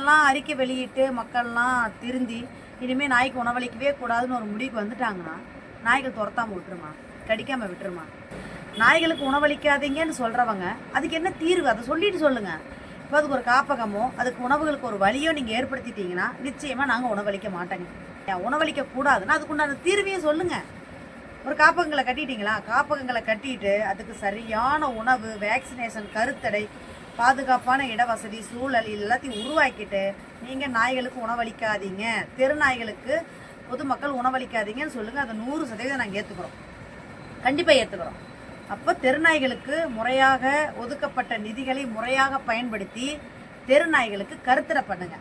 இதெல்லாம் அறிக்கை வெளியிட்டு மக்கள்லாம் திருந்தி இனிமேல் நாய்க்கு உணவளிக்கவே கூடாதுன்னு ஒரு முடிவுக்கு வந்துட்டாங்கன்னா நாய்கள் துரத்தாமல் விட்டுருமா, கடிக்காமல் விட்டுருமா? நாய்களுக்கு உணவளிக்காதீங்கன்னு சொல்கிறவங்க அதுக்கு என்ன தீர்வு, அதை சொல்லிட்டு சொல்லுங்கள். இப்போ அதுக்கு ஒரு காப்பகமோ அதுக்கு உணவுகளுக்கு ஒரு வழியோ நீங்கள் ஏற்படுத்திட்டீங்கன்னா நிச்சயமாக நாங்கள் உணவளிக்க மாட்டேங்க. உணவளிக்க கூடாதுன்னா அதுக்குண்டான தீர்வையும் சொல்லுங்கள். ஒரு காப்பகங்களை கட்டிட்டீங்களா, காப்பகங்களை கட்டிட்டு அதுக்கு சரியான உணவு, வேக்சினேஷன், கருத்தடை, பாதுகாப்பான இடவசதி, சூழல் எல்லாத்தையும் உருவாக்கிட்டு நீங்கள் நாய்களுக்கு உணவளிக்காதீங்க, தெரு நாய்களுக்கு பொதுமக்கள் உணவளிக்காதீங்கன்னு சொல்லுங்கள். அதை 100% நாங்கள் ஏற்றுக்கிறோம், கண்டிப்பாக ஏற்றுக்கிறோம். அப்போ தெருநாய்களுக்கு முறையாக ஒதுக்கப்பட்ட நிதிகளை முறையாக பயன்படுத்தி தெருநாய்களுக்கு கருத்தடை பண்ணுங்க.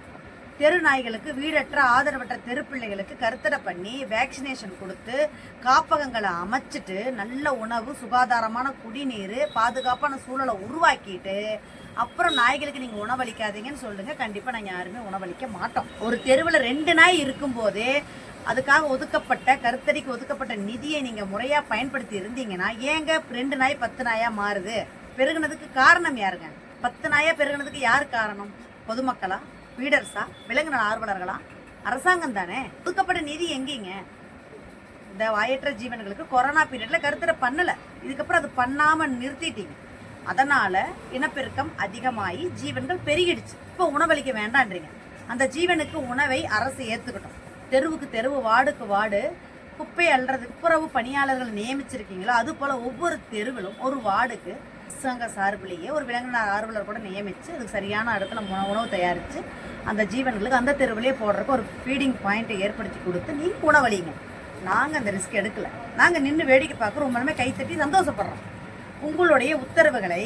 தெருநாய்களுக்கு, வீடற்ற ஆதரவற்ற தெரு பிள்ளைகளுக்கு கருத்தடை பண்ணி வேக்சினேஷன் கொடுத்து காப்பகங்களை அமைச்சிட்டு நல்ல உணவு, சுகாதாரமான குடிநீர், பாதுகாப்பான சூழலை உருவாக்கிட்டு அப்புறம் நாய்களுக்கு நீங்கள் உணவளிக்காதீங்கன்னு சொல்லுங்கள். கண்டிப்பாக நாங்கள் யாருமே உணவளிக்க மாட்டோம். ஒரு தெருவில் 2 நாய் இருக்கும்போதே அதுக்காக ஒதுக்கப்பட்ட கருத்தடிக்கு ஒதுக்கப்பட்ட நிதியை நீங்கள் முறையாக பயன்படுத்தி இருந்தீங்கன்னா ஏங்க 2 நாய் 10 நாயாக மாறுது? பெருகுனதுக்கு காரணம் யாருங்க? 10 நாயாக பெருகுனதுக்கு யார் காரணம்? பொதுமக்களா, ஃபீடர்ஸா, விலங்கு நல ஆர்வலர்களா? அரசாங்கம் தானே. ஒதுக்கப்பட்ட நிதி எங்கேங்க? இந்த வாயற்ற ஜீவன்களுக்கு கொரோனா பீரியடில் கருத்தடை பண்ணலை, இதுக்கப்புறம் அது பண்ணாமல் நிறுத்திட்டீங்க. அதனால் இனப்பெருக்கம் அதிகமாகி ஜீவன்கள் பெருகிடுச்சு. இப்போ உணவளிக்க வேண்டான்றீங்க. அந்த ஜீவனுக்கு உணவை அரசு ஏற்றுக்கட்டும். தெருவுக்கு தெருவு, வார்டுக்கு வார்டு குப்பை அள்ளுறதுக்கு துப்புரவு பணியாளர்கள் நியமிச்சிருக்கீங்களோ அது போல் ஒவ்வொரு தெருவிலும் ஒரு வார்டுக்கு அரசாங்க சார்பிலேயே ஒரு விலங்கு ஆர்வலர் கூட நியமித்து அதுக்கு சரியான இடத்துல உணவு தயாரித்து அந்த ஜீவன்களுக்கு அந்த தெருவிலேயே போடுறதுக்கு ஒரு ஃபீடிங் பாயிண்ட்டை ஏற்படுத்தி கொடுத்து நீங்கள் உணவளிங்க. நாங்கள் அந்த ரிஸ்க் எடுக்கலை, நாங்கள் நின்று வேடிக்கை பார்க்குறோம், உண்மையுமே கைத்தட்டி சந்தோஷப்படுறோம். உங்களுடைய உத்தரவுகளை,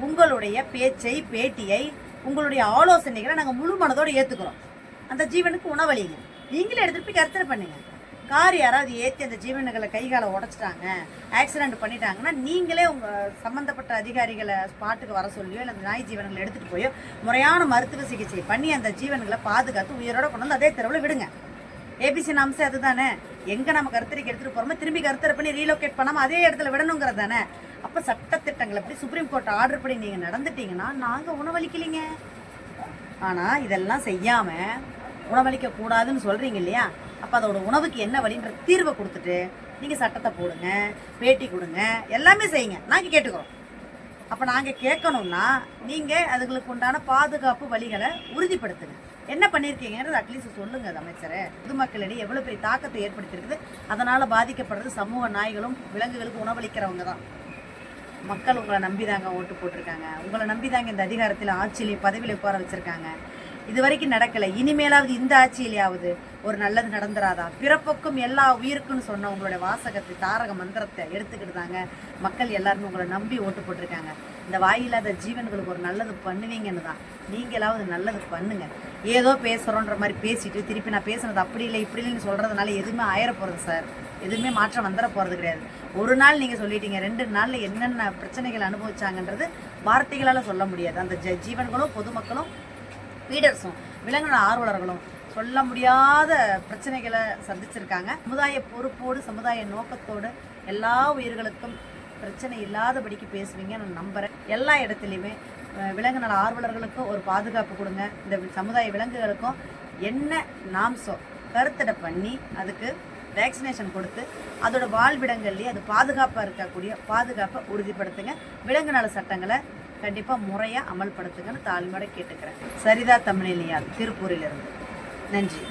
உங்களுடைய பேச்சை, பேட்டியை, உங்களுடைய ஆலோசனைகளை நாங்கள் முழு மனதோடு ஏற்றுக்கிறோம். அந்த ஜீவனுக்கு உணவளிங்க. நீங்களே எடுத்துகிட்டு போய் கருத்தடை பண்ணுங்க. கார் யாராவது ஏற்றி அந்த ஜீவன்களை கைகாலை உடச்சிட்டாங்க, ஆக்சிடென்ட் பண்ணிட்டாங்கன்னா நீங்களே உங்கள் சம்மந்தப்பட்ட அதிகாரிகளை ஸ்பாட்டுக்கு வர சொல்லியோ இல்லை அந்த நாய் ஜீவன்களை எடுத்துகிட்டு போயோ முறையான மருத்துவ சிகிச்சை பண்ணி அந்த ஜீவன்களை பாதுகாத்து உயிரோட கொண்டு வந்து அதே தெருவில் விடுங்க. ஏபிசி அம்சம் அதுதானே. எங்கே நம்ம கருத்தரைக்கு எடுத்துகிட்டு போகிறோமோ திரும்பி கருத்தரை பண்ணி ரீலோகேட் பண்ணாமல் அதே இடத்துல விடணுங்கிறது தானே. அப்போ சட்டத்திட்டங்களை எப்படி சுப்ரீம் கோர்ட் ஆர்டர் படி நீங்கள் நடந்துட்டீங்கன்னா நாங்கள் உணவளிக்கலைங்க. ஆனால் இதெல்லாம் செய்யாமல் உணவளிக்க கூடாதுன்னு சொல்கிறீங்க இல்லையா? அப்போ அதோட உணவுக்கு என்ன வழின்ற தீர்வை கொடுத்துட்டு நீங்கள் சட்டத்தை போடுங்க, பேட்டி கொடுங்க, எல்லாமே செய்யுங்க. நாங்கள் கேட்டுக்கிறோம். அப்போ நாங்கள் கேட்கணும்னா நீங்கள் அதுங்களுக்கு உண்டான பாதுகாப்பு வழிகளை உறுதிப்படுத்துங்க. என்ன பண்ணியிருக்கீங்கன்றது அட்லீஸ்ட் சொல்லுங்கள் அமைச்சரை. பொதுமக்களிடையே எவ்வளோ பெரிய தாக்கத்தை ஏற்படுத்தியிருக்குது. அதனால் பாதிக்கப்படுறது சமூக நாய்களும் விலங்குகளுக்கு உணவளிக்கிறவங்க தான். மக்கள் உங்களை நம்பி தாங்க ஓட்டு போட்டிருக்காங்க, உங்களை நம்பி தாங்க இந்த அதிகாரத்தில் ஆட்சியிலையும் பதவியில் உட்கார வச்சுருக்காங்க. இது வரைக்கும் நடக்கலை, இனிமேலாவது இந்த ஆட்சியிலேயாவது ஒரு நல்லது நடந்துராதா? பிறப்புக்கும் எல்லா உயிருக்குன்னு சொன்ன உங்களுடைய வாசகத்தை, தாரக மந்திரத்தை எடுத்துக்கிட்டு தாங்க மக்கள் எல்லாருமே உங்களை நம்பி ஓட்டு போட்டிருக்காங்க. இந்த வாயில்லாத ஜீவன்களுக்கு ஒரு நல்லது பண்ணுவீங்கன்னு தான். நீங்களாவது நல்லது பண்ணுங்க. ஏதோ பேசுகிறோன்ற மாதிரி பேசிட்டு திருப்பி நான் பேசுனது அப்படி இல்லை இப்படி இல்லைன்னு சொல்கிறதுனால எதுவுமே ஆயிர போகிறது சார், எதுவுமே மாற்றம் வந்துட போகிறது கிடையாது. ஒரு நாள் நீங்கள் சொல்லிட்டீங்க, 2 நாளில் என்னென்ன பிரச்சனைகள் அனுபவிச்சாங்கன்றது வார்த்தைகளால் சொல்ல முடியாது. அந்த ஜீவன்களும் பொதுமக்களும் ஃபீடர்ஸும் விலங்கு நல ஆர்வலர்களும் சொல்ல முடியாத பிரச்சனைகளை சந்திச்சிருக்காங்க. சமுதாய பொறுப்போடு, சமுதாய நோக்கத்தோடு எல்லா உயிர்களுக்கும் பிரச்சனை இல்லாதபடிக்கு பேசுவீங்க நான் நம்புகிறேன். எல்லா இடத்துலையுமே விலங்கு நல ஆர்வலர்களுக்கும் ஒரு பாதுகாப்பு கொடுங்க. இந்த சமுதாய விலங்குகளுக்கும் என்ன நாம்சோ கருத்தடை பண்ணி அதுக்கு வேக்சினேஷன் கொடுத்து அதோட வாழ்விடங்கள்லேயே அது பாதுகாப்பாக இருக்கக்கூடிய பாதுகாப்பை உறுதிப்படுத்துங்க. விலங்கு நல சட்டங்களை கண்டிப்பாக முறையாக அமல்படுத்துங்கன்னு தாழ்மையோட கேட்டுக்கிறேன். சரிதா தமிழினியால், திருப்பூரிலிருந்து. நன்றி.